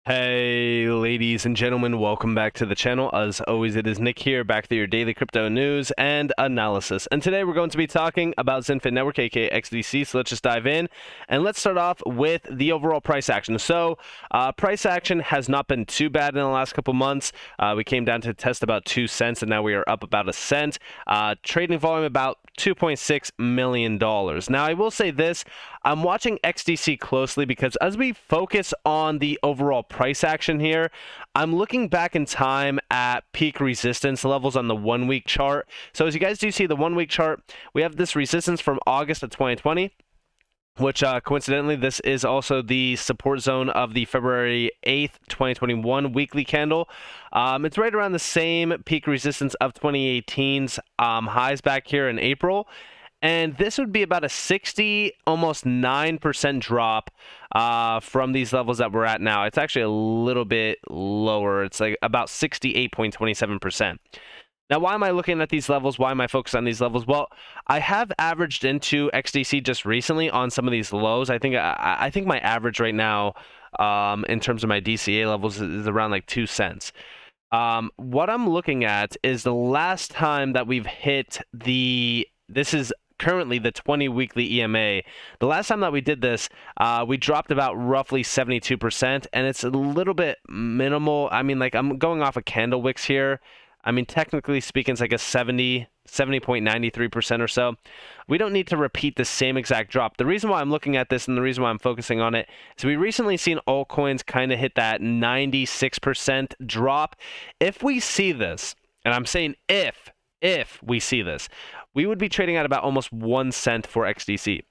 Hey, ladies and gentlemen, welcome back to the channel. As always, it is Nick here, back to your daily crypto news and analysis. And today we're going to be talking about Xinfin Network, aka XDC. So let's just dive in. And let's start off with the overall price action. So price action has not been too bad in the last couple months. We came down to test about 2 cents, and now we are up about a cent. Trading volume about $2.6 million. Now, I will say this. I'm watching XDC closely because as we focus on the overall price action here, I'm looking back in time at peak resistance levels on the 1-week chart. So as you guys do see the 1-week chart, we have this resistance from August of 2020, which coincidentally, this is also the support zone of the February 8th, 2021 weekly candle. It's right around the same peak resistance of 2018's highs back here in April. And this would be about a 60, almost 9% drop from these levels that we're at now. It's actually a little bit lower. It's like about 68.27%. Now, why am I looking at these levels? Why am I focused on these levels? Well, I have averaged into XDC just recently on some of these lows. I think my average right now in terms of my DCA levels is around like 2 cents. What I'm looking at is the last time that we've hit this is currently the 20 weekly EMA. The last time that we did this, we dropped about roughly 72%, and it's a little bit minimal. I mean, like, I'm going off of candle wicks here. I mean, technically speaking, it's like a 70.93% or so. We don't need to repeat the same exact drop. The reason why I'm looking at this and the reason why I'm focusing on it is we recently seen altcoins kind of hit that 96% drop. If we see this, and I'm saying if we see this, we would be trading at about almost 1 cent for XDC.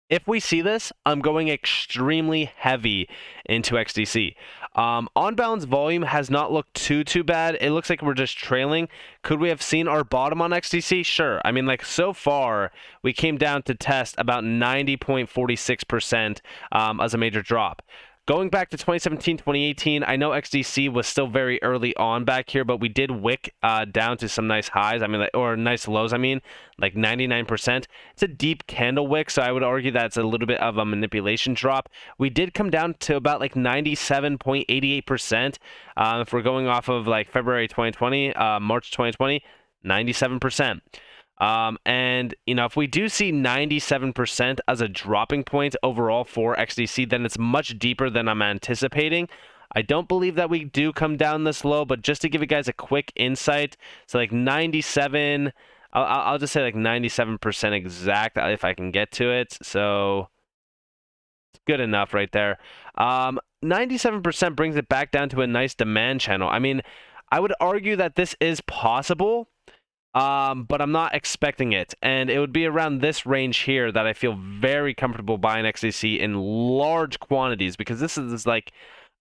If we see this, I'm going extremely heavy into XDC. On balance volume has not looked too bad. It looks like we're just trailing. Could we have seen our bottom on XDC? Sure. I mean, like, so far, we came down to test about 90.46% as a major drop. Going back to 2017, 2018, I know XDC was still very early on back here, but we did wick down to some nice highs. I mean, or nice lows. I mean, like 99%. It's a deep candle wick, so I would argue that's a little bit of a manipulation drop. We did come down to about like 97.88%. If we're going off of like February 2020, March 2020, 97%. And, you know, if we do see 97% as a dropping point overall for XDC, then it's much deeper than I'm anticipating. I don't believe that we do come down this low, but just to give you guys a quick insight, so like 97, I'll just say like 97% exact if I can get to it. So it's good enough right there. 97% brings it back down to a nice demand channel. I mean, I would argue that this is possible. But I'm not expecting it, and it would be around this range here that I feel very comfortable buying XDC in large quantities, because this is like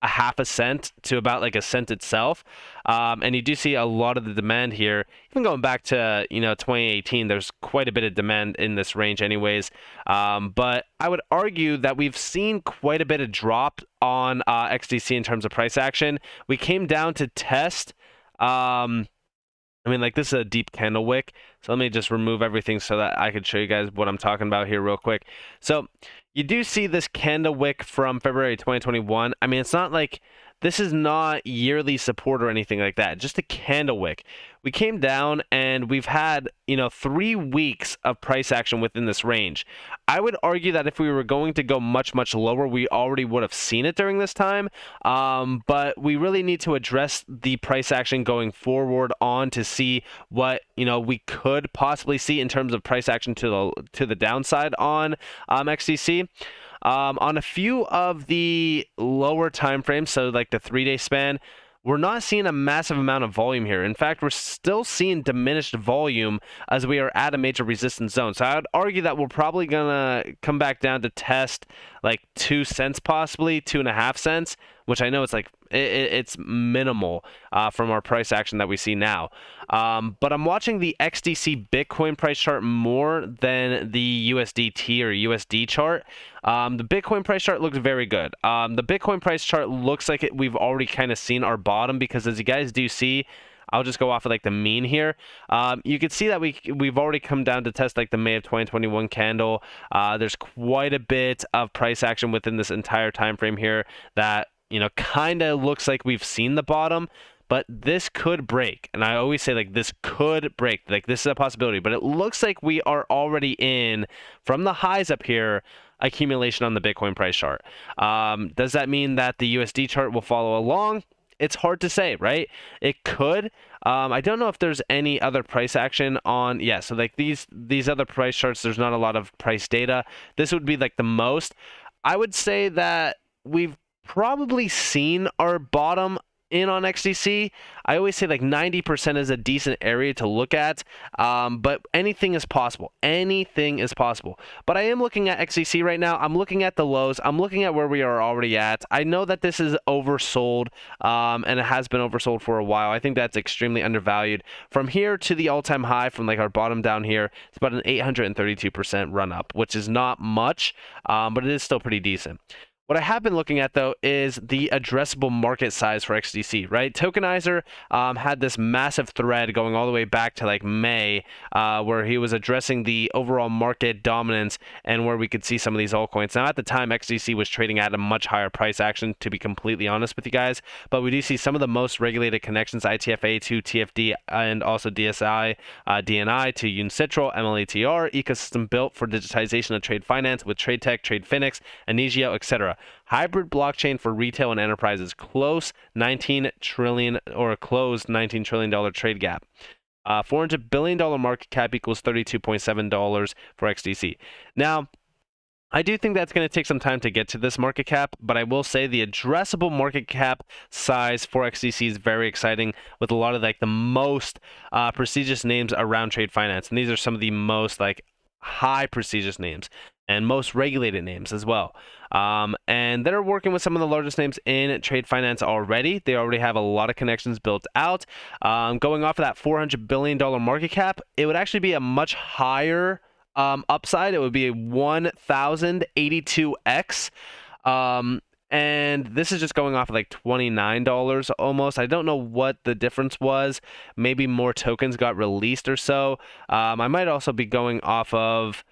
a half a cent to about like a cent itself, and you do see a lot of the demand here. Even going back to 2018, there's quite a bit of demand in this range anyways, but I would argue that we've seen quite a bit of drop on XDC in terms of price action. We came down to test I mean, like, this is a deep candle wick, so let me just remove everything so that I could show you guys what I'm talking about here real quick. So you do see this candle wick from February 2021. I mean, it's not like this is not yearly support or anything like that, just a candle wick. We came down and we've had 3 weeks of price action within this range. I would argue that if we were going to go much lower, we already would have seen it during this time, but we really need to address the price action going forward on to see what we could possibly see in terms of price action to the downside on XDC. On a few of the lower time frames, so like the 3-day span, we're not seeing a massive amount of volume here. In fact, we're still seeing diminished volume as we are at a major resistance zone. So I would argue that we're probably gonna come back down to test like 2 cents, possibly 2.5 cents, which I know it's like it's minimal from our price action that we see now. But I'm watching the XDC Bitcoin price chart more than the USDT or USD chart. The Bitcoin price chart looks very good. The Bitcoin price chart looks like we've already kind of seen our bottom, because as you guys do see, I'll just go off of like the mean here. You can see that we've already come down to test like the May of 2021 candle. There's quite a bit of price action within this entire time frame here that kind of looks like we've seen the bottom, but this could break. And I always say, like, this could break. Like, this is a possibility, but it looks like we are already in, from the highs up here, accumulation on the Bitcoin price chart. Does that mean that the USD chart will follow along? It's hard to say, right? It could. I don't know if there's any other price action on, yeah, so like these other price charts, there's not a lot of price data. This would be like the most. I would say that we've probably seen our bottom in on XDC. I always say like 90% is a decent area to look at, but anything is possible. Anything is possible. But I am looking at XDC right now. I'm looking at the lows. I'm looking at where we are already at. I know that this is oversold, and it has been oversold for a while. I think that's extremely undervalued. From here to the all-time high, from like our bottom down here, it's about an 832% run up, which is not much, but it is still pretty decent. What I have been looking at, though, is the addressable market size for XDC, right? Tokenizer had this massive thread going all the way back to like May, where he was addressing the overall market dominance and where we could see some of these altcoins. Now, at the time, XDC was trading at a much higher price action, to be completely honest with you guys, but we do see some of the most regulated connections, ITFA to TFD and also DSI, DNI to Uncitral, MLATR, ecosystem built for digitization of trade finance with TradeTech, TradeFinix, Anigio, etc. Hybrid blockchain for retail and enterprises. Closed $19 trillion trade gap. $400 billion market cap equals $32.7 for XDC. Now, I do think that's going to take some time to get to this market cap, but I will say the addressable market cap size for XDC is very exciting, with a lot of like the most prestigious names around trade finance, and these are some of the most like high prestigious names and most regulated names as well. And they're working with some of the largest names in trade finance already. They already have a lot of connections built out. Going off of that $400 billion market cap, it would actually be a much higher upside. It would be a 1,082x. And this is just going off of like $29 almost. I don't know what the difference was. Maybe more tokens got released or so. I might also be going off of,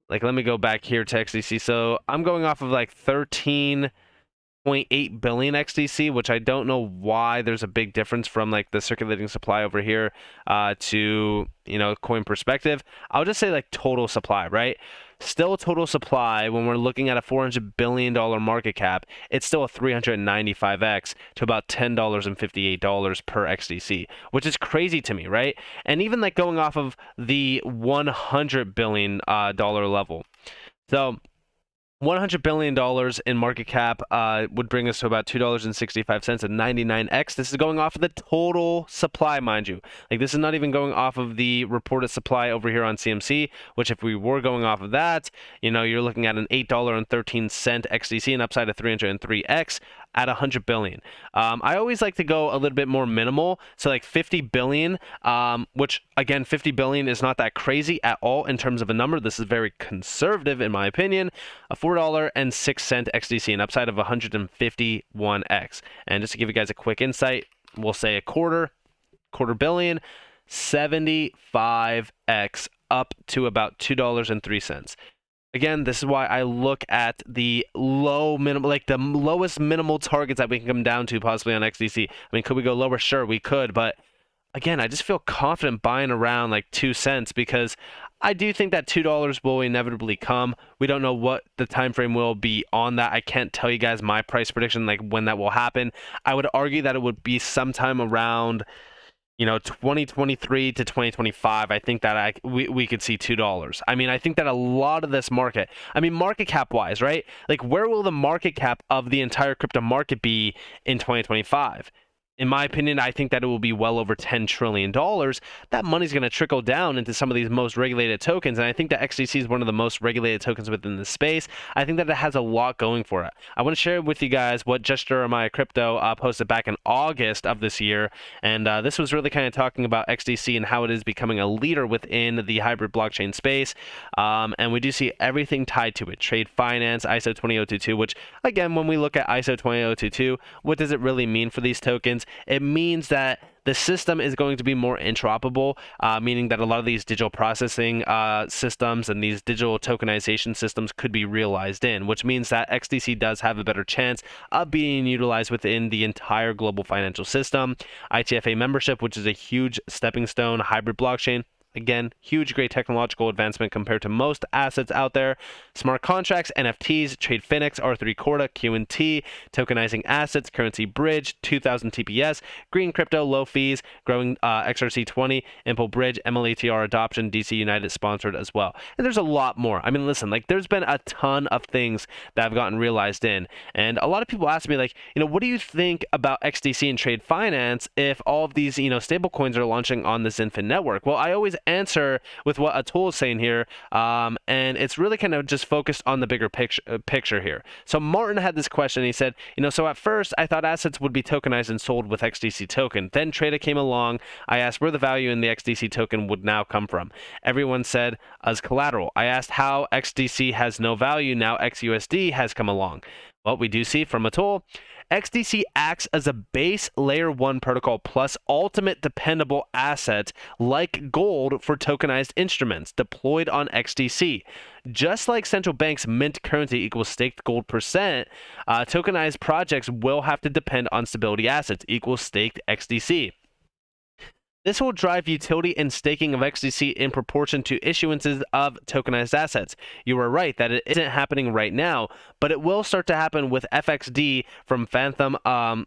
like, let me go back here to XDC. So I'm going off of like 13.8 billion XDC, which I don't know why there's a big difference from like the circulating supply over here to, coin perspective. I'll just say like total supply, right? Still a total supply when we're looking at a $400 billion market cap. It's still a 395x to about $10.58 per XDC, which is crazy to me, right? And even like going off of the $100 billion dollar level. So $100 billion in market cap would bring us to about $2.65 at 99x. This is going off of the total supply, mind you. Like, this is not even going off of the reported supply over here on CMC, which if we were going off of that, you're looking at an $8.13 XDC, an upside of 303x at 100 billion. I always like to go a little bit more minimal. So like 50 billion, which again, 50 billion is not that crazy at all in terms of a number. This is very conservative in my opinion. A $4.06 XDC, an upside of 151x. And just to give you guys a quick insight, we'll say a quarter billion, 75x up to about $2.03. Again, this is why I look at the low minimum, like the lowest minimal targets that we can come down to possibly on XDC. I mean, could we go lower? Sure, we could. But again, I just feel confident buying around like 2 cents because I do think that $2 will inevitably come. We don't know what the time frame will be on that. I can't tell you guys my price prediction, like when that will happen. I would argue that it would be sometime around 2023 to 2025, I think that we could see $2. I mean, I think that a lot of this market, market cap wise, right? Like, where will the market cap of the entire crypto market be in 2025? In my opinion, I think that it will be well over $10 trillion. That money's going to trickle down into some of these most regulated tokens, and I think that XDC is one of the most regulated tokens within the space. I think that it has a lot going for it. I want to share with you guys what Just Jeremiah Crypto posted back in August of this year, and this was really kind of talking about XDC and how it is becoming a leader within the hybrid blockchain space, and we do see everything tied to it. Trade finance, ISO 20022, which, again, when we look at ISO 20022, what does it really mean for these tokens? It means that the system is going to be more interoperable, meaning that a lot of these digital processing systems and these digital tokenization systems could be realized in, which means that XDC does have a better chance of being utilized within the entire global financial system. ITFA membership, which is a huge stepping stone, hybrid blockchain. Again, huge, great technological advancement compared to most assets out there. Smart contracts, NFTs, Trade Phoenix, R3 Corda, QNT, tokenizing assets, currency bridge, 2000 TPS, green crypto, low fees, growing XRC20, Impel Bridge, MLATR adoption, DC United sponsored as well. And there's a lot more. I mean, listen, like there's been a ton of things that have gotten realized in. And a lot of people ask me, like, what do you think about XDC and trade finance if all of these, stable coins are launching on the Xinfin network? Well, I always answer with what Atul is saying here, and it's really kind of just focused on the bigger picture here. So Martin had this question. He said, so at first I thought assets would be tokenized and sold with XDC token. Then Trada came along. I asked where the value in the XDC token would now come from. Everyone said as collateral. I asked how XDC has no value. Now XUSD has come along. Well, we do see from Atul, XDC acts as a base layer 1 protocol plus ultimate dependable asset like gold for tokenized instruments deployed on XDC. Just like central banks mint currency equals staked gold percent, tokenized projects will have to depend on stability assets equals staked XDC. This will drive utility and staking of XDC in proportion to issuances of tokenized assets. You are right that it isn't happening right now, but it will start to happen with FXD from Phantom Phantom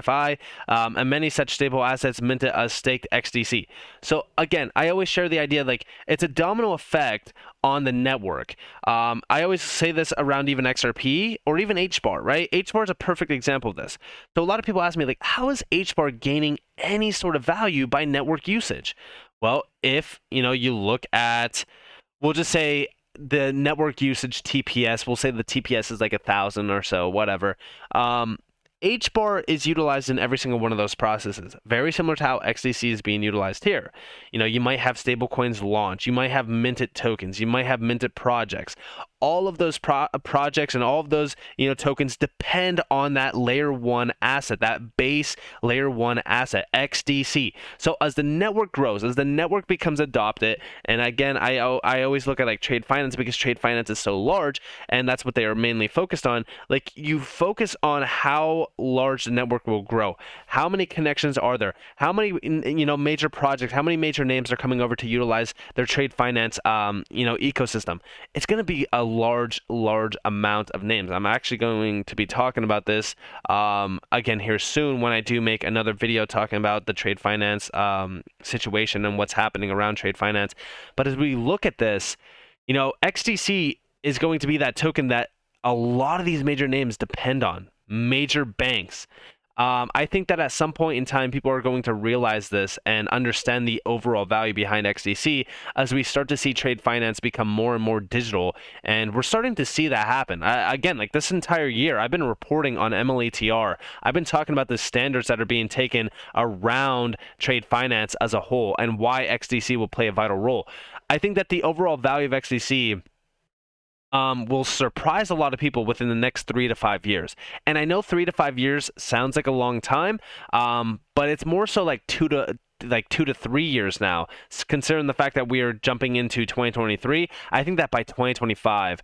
FI, and many such stable assets minted as staked XDC. So again, I always share the idea like it's a domino effect on the network. I always say this around even XRP or even HBAR, right? HBAR is a perfect example of this. So a lot of people ask me like, how is HBAR gaining any sort of value by network usage? Well, if you look at, we'll just say the network usage TPS, we'll say the TPS is like 1,000 or so, whatever. HBAR is utilized in every single one of those processes, very similar to how XDC is being utilized here. You might have stablecoins launch, you might have minted tokens, you might have minted projects. All of those projects and all of those tokens depend on that layer 1 asset, that base layer 1 asset, XDC. So as the network grows, as the network becomes adopted, and again, I always look at like trade finance because trade finance is so large, and that's what they are mainly focused on. Like you focus on how large the network will grow, how many connections are there, how many major projects, how many major names are coming over to utilize their trade finance ecosystem. It's going to be a large amount of names. I'm actually going to be talking about this again here soon when I do make another video talking about the trade finance situation and what's happening around trade finance. But as we look at this, XDC is going to be that token that a lot of these major names depend on, major banks. I think that at some point in time, people are going to realize this and understand the overall value behind XDC as we start to see trade finance become more and more digital. And we're starting to see that happen. Again, like this entire year, I've been reporting on MLATR. I've been talking about the standards that are being taken around trade finance as a whole and why XDC will play a vital role. I think that the overall value of XDC will surprise a lot of people within the next 3 to 5 years. And I know 3 to 5 years sounds like a long time, but it's more so like 2 to 3 years now, considering the fact that we are jumping into 2023. I think that by 2025,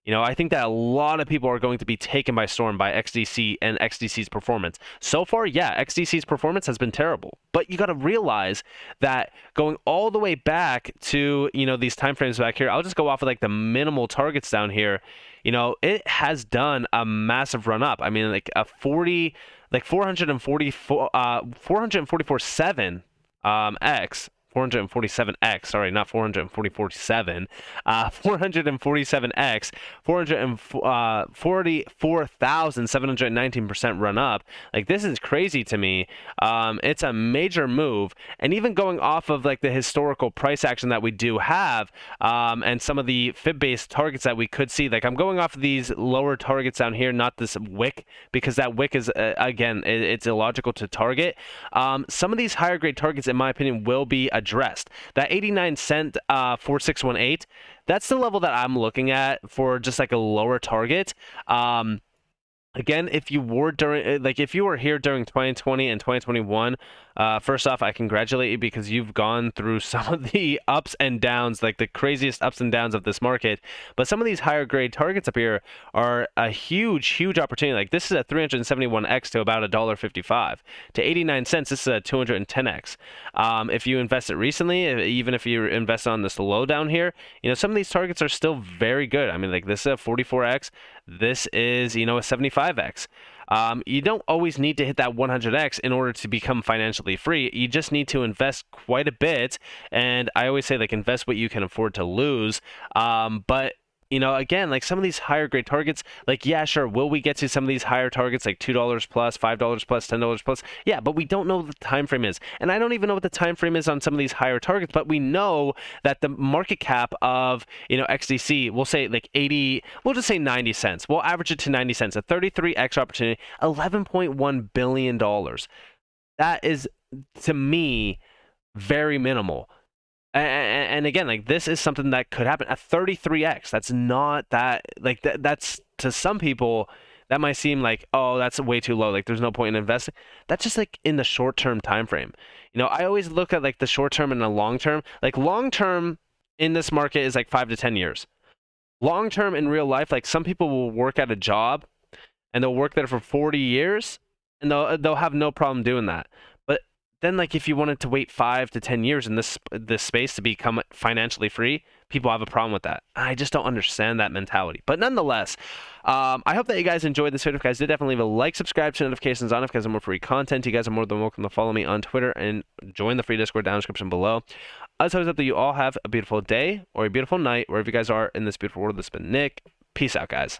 I think that a lot of people are going to be taken by storm by XDC and XDC's performance. So far, yeah, XDC's performance has been terrible. But you got to realize that going all the way back to, these timeframes back here, I'll just go off of like the minimal targets down here. It has done a massive run up. I mean, like a 444.7 X. 447x, sorry, not 447, 447x, 44,719% run up. Like, this is crazy to me. It's a major move. And even going off of like the historical price action that we do have, and some of the fib-based targets that we could see, like I'm going off of these lower targets down here, not this wick, because that wick is, again, it's illogical to target. Some of these higher grade targets, in my opinion, will be addressed. That 89 cent 4618, that's the level that I'm looking at for just like a lower target. Again, if you were if you were here during 2020 and 2021, first off, I congratulate you because you've gone through some of the ups and downs, like the craziest ups and downs of this market. But some of these higher grade targets up here are a huge opportunity. Like this is a 371x to about $1.55 to 89 cents. This is a 210x. If you invested recently, even if you invest on the slowdown here, some of these targets are still very good. I mean, like this is a 44x. This is, a 75x. You don't always need to hit that 100x in order to become financially free. You just need to invest quite a bit. And I always say, like, invest what you can afford to lose. But again, like some of these higher grade targets, like, yeah, sure, will we get to some of these higher targets like $2 plus, $5 plus, $10 plus? Yeah, but we don't know what the time frame is. And I don't even know what the time frame is on some of these higher targets, but we know that the market cap of, XDC, we'll say like 80, we'll just say 90 cents. We'll average it to 90 cents, a 33x opportunity, $11.1 billion. That is, to me, very minimal. And again, like this is something that could happen at 33x. That's not that, like that's, to some people that might seem like, oh, that's way too low, like there's no point in investing. That's just like in the short term time frame. I always look at like the short term and the long term. Like long term in this market is like 5 to 10 years. Long term in real life, like some people will work at a job and they'll work there for 40 years and they'll have no problem doing that. Then, like, if you wanted to wait 5 to 10 years in this space to become financially free, people have a problem with that. I just don't understand that mentality. But nonetheless, I hope that you guys enjoyed this video. If you guys did, definitely leave a like, subscribe, turn notifications on if you guys have more free content. You guys are more than welcome to follow me on Twitter and join the free Discord down in the description below. As always, hope that you all have a beautiful day or a beautiful night, wherever you guys are in this beautiful world. This has been Nick. Peace out, guys.